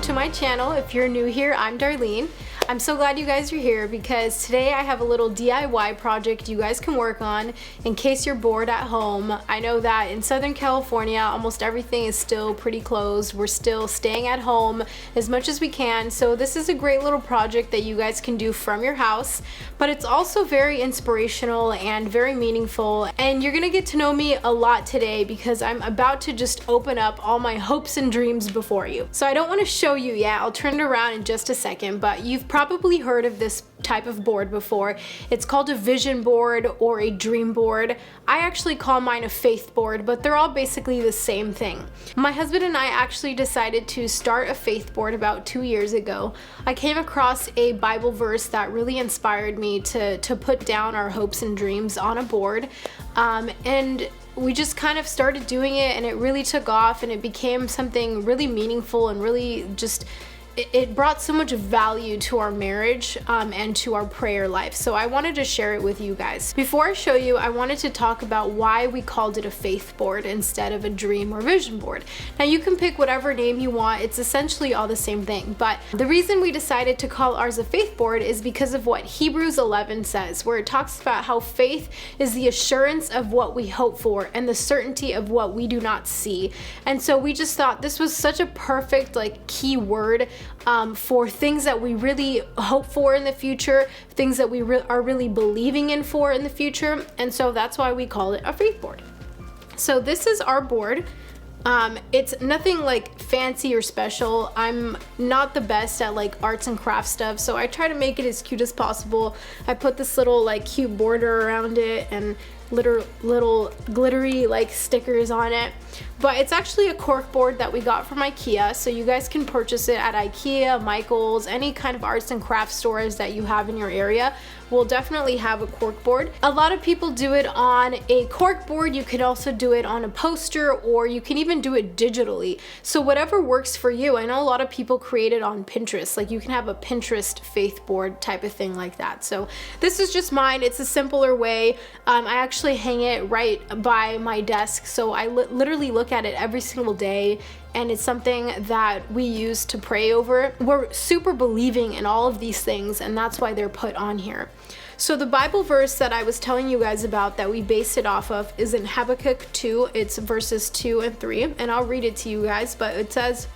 to my channel. If you're new here, I'm Darlene. I'm so glad you guys are here because today I have a little DIY project you guys can work on in case you're bored at home. I know that in Southern California, almost everything is still pretty closed. We're still staying at home as much as we can. So this is a great little project that you guys can do from your house, but it's also very inspirational and very meaningful. And you're gonna get to know me a lot today because I'm about to just open up all my hopes and dreams before you. So I don't want to show you yet. I'll turn it around in just a second, but you've probably heard of this type of board before. It's called a vision board or a dream board. I actually call mine a faith board, but they're all basically the same thing. My husband and I actually decided to start a faith board about 2 years ago. I came across a Bible verse that really inspired me to put down our hopes and dreams on a board, and we just kind of started doing it, and it really took off, and it became something really meaningful and really just it brought so much value to our marriage and to our prayer life. So I wanted to share it with you guys. Before I show you, I wanted to talk about why we called it a faith board instead of a dream or vision board. Now you can pick whatever name you want. It's essentially all the same thing. But the reason we decided to call ours a faith board is because of what Hebrews 11 says, where it talks about how faith is the assurance of what we hope for and the certainty of what we do not see. And so we just thought this was such a perfect key word for things that we really hope for in the future, things that we are really believing in for in the future, and so that's why we call it a faith board. So this is our board. It's nothing fancy or special. I'm not the best at arts and crafts stuff, so I try to make it as cute as possible. I put this little cute border around it and little glittery stickers on it. But it's actually a cork board that we got from IKEA, so you guys can purchase it at IKEA, Michael's, any kind of arts and crafts stores that you have in your area will definitely have a cork board. A lot of people do it on a cork board. You can also do it on a poster, or you can even do it digitally. So whatever works for you. I know a lot of people create it on Pinterest. You can have a Pinterest faith board type of thing like that. So this is just mine. It's a simpler way. I actually hang it right by my desk, so I literally look at it every single day, and it's something that we use to pray over. We're super believing in all of these things, and that's why they're put on here. So the Bible verse that I was telling you guys about that we based it off of is in Habakkuk 2. It's verses 2 and 3, and I'll read it to you guys, but it says,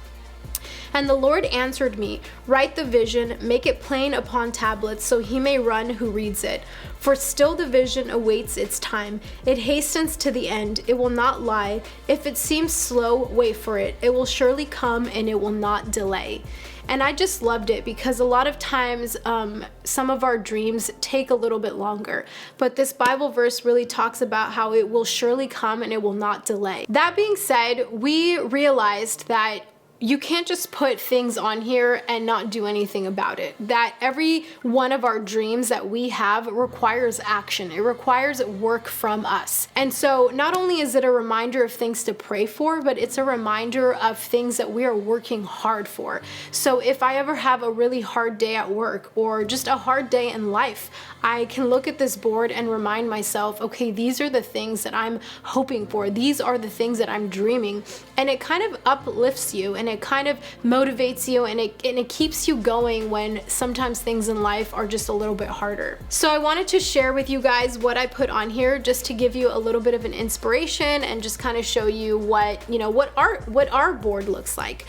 "And the Lord answered me, write the vision, make it plain upon tablets, so he may run who reads it. For still the vision awaits its time. It hastens to the end. It will not lie. If it seems slow, wait for it. It will surely come, and it will not delay." And I just loved it because a lot of times some of our dreams take a little bit longer. But this Bible verse really talks about how it will surely come and it will not delay. That being said, we realized that you can't just put things on here and not do anything about it. That every one of our dreams that we have requires action. It requires work from us. And so not only is it a reminder of things to pray for, but it's a reminder of things that we are working hard for. So if I ever have a really hard day at work or just a hard day in life, I can look at this board and remind myself, okay, these are the things that I'm hoping for. These are the things that I'm dreaming. And it kind of uplifts you, and it kind of motivates you, and it keeps you going when sometimes things in life are just a little bit harder. So I wanted to share with you guys what I put on here just to give you a little bit of an inspiration and just kind of show you what our board looks like.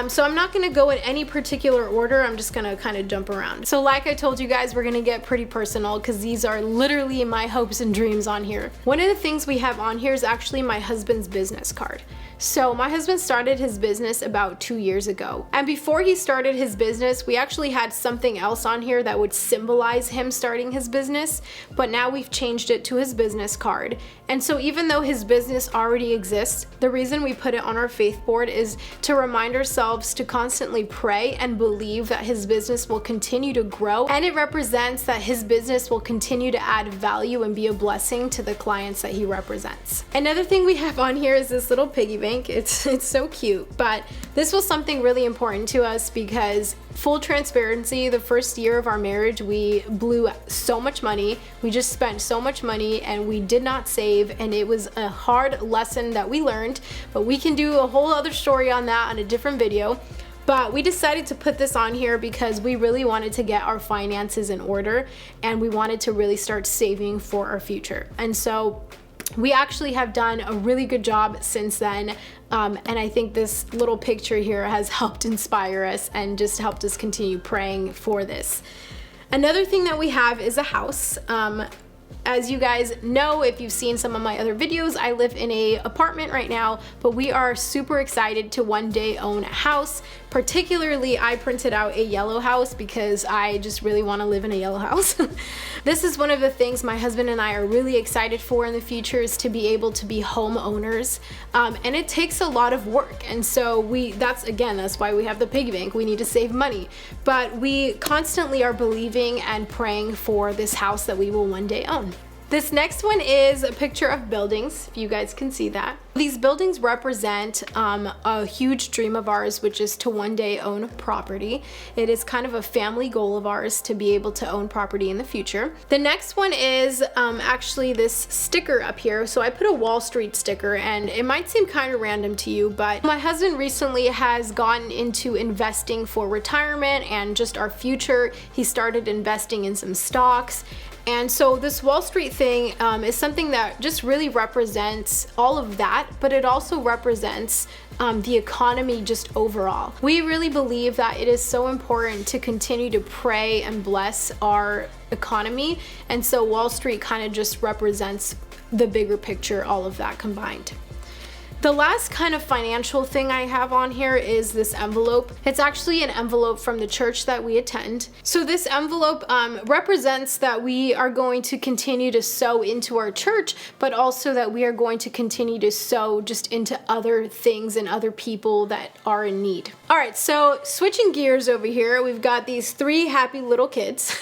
So I'm not going to go in any particular order. I'm just going to kind of jump around. So like I told you guys, we're going to get pretty personal because these are literally my hopes and dreams on here. One of the things we have on here is actually my husband's business card. So my husband started his business about 2 years ago. And before he started his business, we actually had something else on here that would symbolize him starting his business, but now we've changed it to his business card. And so even though his business already exists, the reason we put it on our faith board is to remind ourselves to constantly pray and believe that his business will continue to grow, and it represents that his business will continue to add value and be a blessing to the clients that he represents. Another thing we have on here is this little piggy bank. It's so cute, but this was something really important to us because, full transparency, the first year of our marriage we blew so much money. We just spent so much money and we did not save, and it was a hard lesson that we learned, but we can do a whole other story on that on a different video. But we decided to put this on here because we really wanted to get our finances in order and we wanted to really start saving for our future. And so we actually have done a really good job since then. And I think this little picture here has helped inspire us and just helped us continue praying for this. Another thing that we have is a house. As you guys know, if you've seen some of my other videos, I live in a apartment right now, but we are super excited to one day own a house. Particularly, I printed out a yellow house because I just really want to live in a yellow house. This is one of the things my husband and I are really excited for in the future, is to be able to be homeowners. And it takes a lot of work. And so that's why we have the piggy bank. We need to save money. But we constantly are believing and praying for this house that we will one day own. This next one is a picture of buildings, if you guys can see that. These buildings represent a huge dream of ours, which is to one day own property. It is kind of a family goal of ours to be able to own property in the future. The next one is actually this sticker up here. So I put a Wall Street sticker, and it might seem kind of random to you, but my husband recently has gotten into investing for retirement and just our future. He started investing in some stocks. And so this Wall Street thing is something that just really represents all of that, but it also represents the economy just overall. We really believe that it is so important to continue to pray and bless our economy, and so Wall Street kind of just represents the bigger picture, all of that combined. The last kind of financial thing I have on here is this envelope. It's actually an envelope from the church that we attend. So this envelope represents that we are going to continue to sow into our church, but also that we are going to continue to sow just into other things and other people that are in need. All right, so switching gears over here, we've got these 3 happy little kids.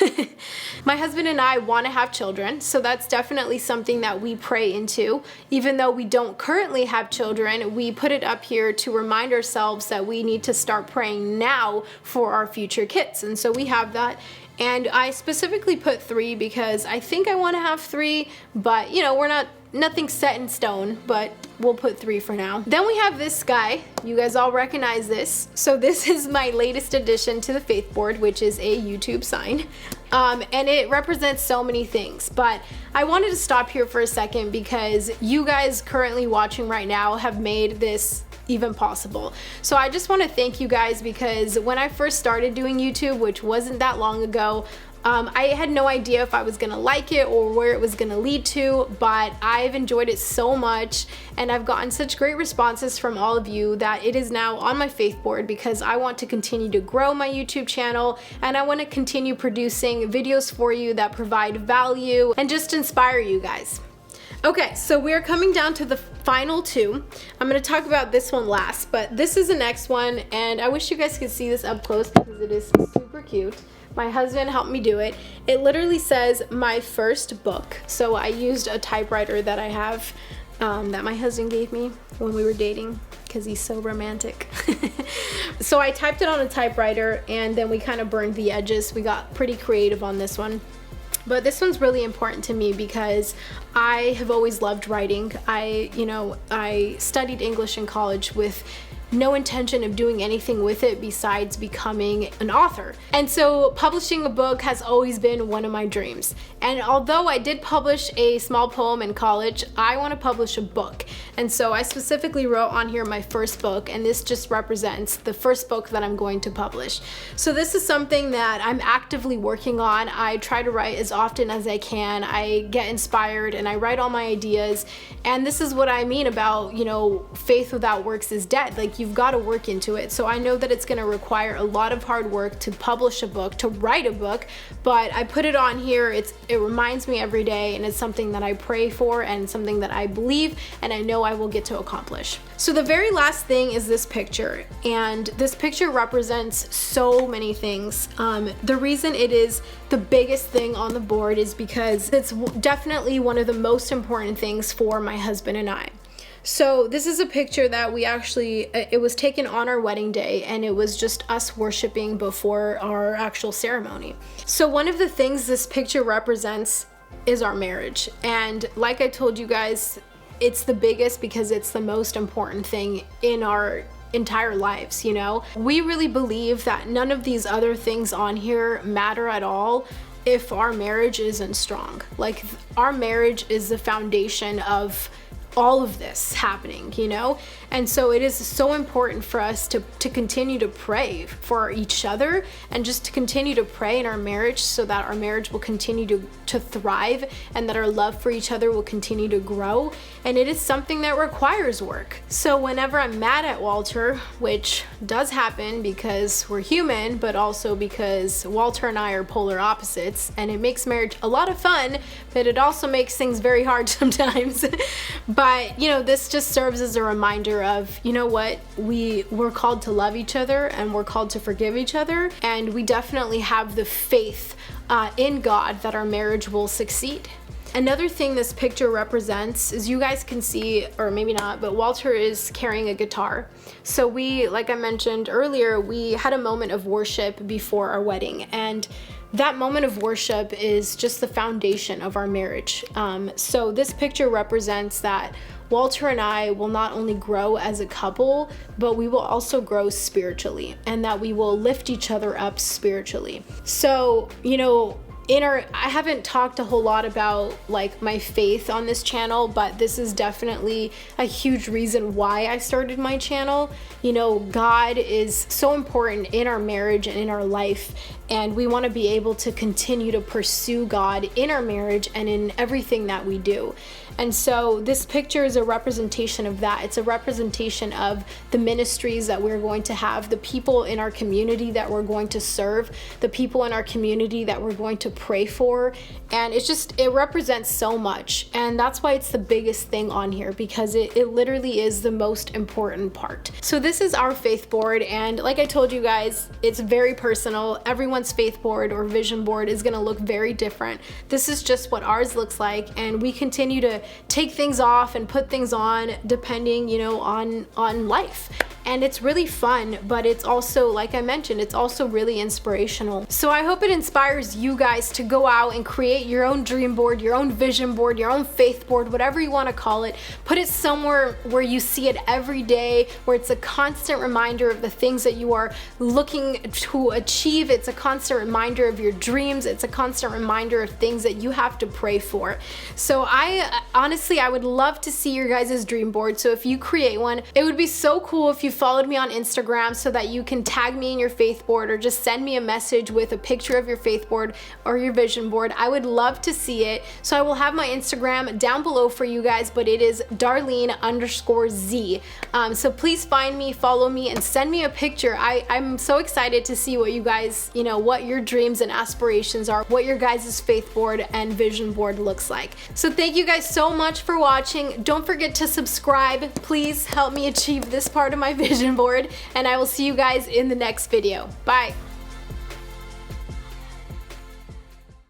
My husband and I want to have children, so that's definitely something that we pray into. Even though we don't currently have children, we put it up here to remind ourselves that we need to start praying now for our future kids. And so we have that. And I specifically put 3 because I think I want to have 3, but you know, nothing's set in stone, but we'll put 3 for now. Then we have this guy. You guys all recognize this. So this is my latest addition to the faith board, which is a YouTube sign. And it represents so many things, but I wanted to stop here for a second because you guys currently watching right now have made this even possible. So I just want to thank you guys, because when I first started doing YouTube, which wasn't that long ago, I had no idea if I was gonna like it or where it was gonna lead to, but I've enjoyed it so much and I've gotten such great responses from all of you that it is now on my faith board, because I want to continue to grow my YouTube channel and I want to continue producing videos for you that provide value and just inspire you guys. Okay, so we're coming down to the final 2. I'm gonna talk about this one last, but this is the next one, and I wish you guys could see this up close because it is super cute. My husband helped me do it. It literally says my first book. So I used a typewriter that I have that my husband gave me when we were dating, because he's so romantic. So I typed it on a typewriter and then we kind of burned the edges. We got pretty creative on this one. But this one's really important to me because I have always loved writing. I studied English in college with no intention of doing anything with it besides becoming an author. And so publishing a book has always been one of my dreams. And although I did publish a small poem in college, I want to publish a book. And so I specifically wrote on here my first book, and this just represents the first book that I'm going to publish. So this is something that I'm actively working on. I try to write as often as I can. I get inspired and I write all my ideas. And this is what I mean about, faith without works is dead. Like, you've got to work into it. So I know that it's going to require a lot of hard work to publish a book, to write a book, but I put it on here. It reminds me every day, and it's something that I pray for and something that I believe and I know I will get to accomplish. So the very last thing is this picture, and this picture represents so many things. The reason it is the biggest thing on the board is because it's definitely one of the most important things for my husband and I. So this is a picture that we actually, it was taken on our wedding day, and it was just us worshiping before our actual ceremony. So one of the things this picture represents is our marriage. And like I told you guys, it's the biggest because it's the most important thing in our entire lives, you know? We really believe that none of these other things on here matter at all if our marriage isn't strong. Like, our marriage is the foundation of all of this happening, you know? And so it is so important for us to continue to pray for each other, and just to continue to pray in our marriage so that our marriage will continue to thrive, and that our love for each other will continue to grow. And it is something that requires work. So whenever I'm mad at Walter, which does happen because we're human, but also because Walter and I are polar opposites, and it makes marriage a lot of fun, but it also makes things very hard sometimes. But, you know, this just serves as a reminder of, you know what, we're called to love each other, and we're called to forgive each other, and we definitely have the faith in God that our marriage will succeed. Another thing this picture represents is, you guys can see, or maybe not, but Walter is carrying a guitar. So we, like I mentioned earlier, we had a moment of worship before our wedding, and that moment of worship is just the foundation of our marriage. So this picture represents that Walter and I will not only grow as a couple, but we will also grow spiritually, and that we will lift each other up spiritually. So, you know, I haven't talked a whole lot about like my faith on this channel, but this is definitely a huge reason why I started my channel. You know, God is so important in our marriage and in our life, and we want to be able to continue to pursue God in our marriage and in everything that we do. And so this picture is a representation of that. It's a representation of the ministries that we're going to have, the people in our community that we're going to serve, the people in our community that we're going to pray for. And it represents so much. And that's why it's the biggest thing on here, because it literally is the most important part. So this is our faith board. And like I told you guys, it's very personal. Everyone's faith board or vision board is gonna look very different. This is just what ours looks like. And we continue to take things off and put things on depending, you know, on life. And it's really fun, but it's also, like I mentioned, it's also really inspirational. So I hope it inspires you guys to go out and create your own dream board, your own vision board, your own faith board, whatever you want to call it. Put it somewhere where you see it every day, where it's a constant reminder of the things that you are looking to achieve. It's a constant reminder of your dreams. It's a constant reminder of things that you have to pray for. So honestly, I would love to see your guys' dream board. So if you create one, it would be so cool if you followed me on Instagram so that you can tag me in your faith board, or just send me a message with a picture of your faith board or your vision board. I would love to see it. So I will have my Instagram down below for you guys, but it is Darlene_Z. So please find me, follow me, and send me a picture. I'm so excited to see what you guys, you know, what your dreams and aspirations are, what your guys' faith board and vision board looks like. So thank you guys so much for watching. Don't forget to subscribe. Please help me achieve this part of my vision board, and I will see you guys in the next video. Bye.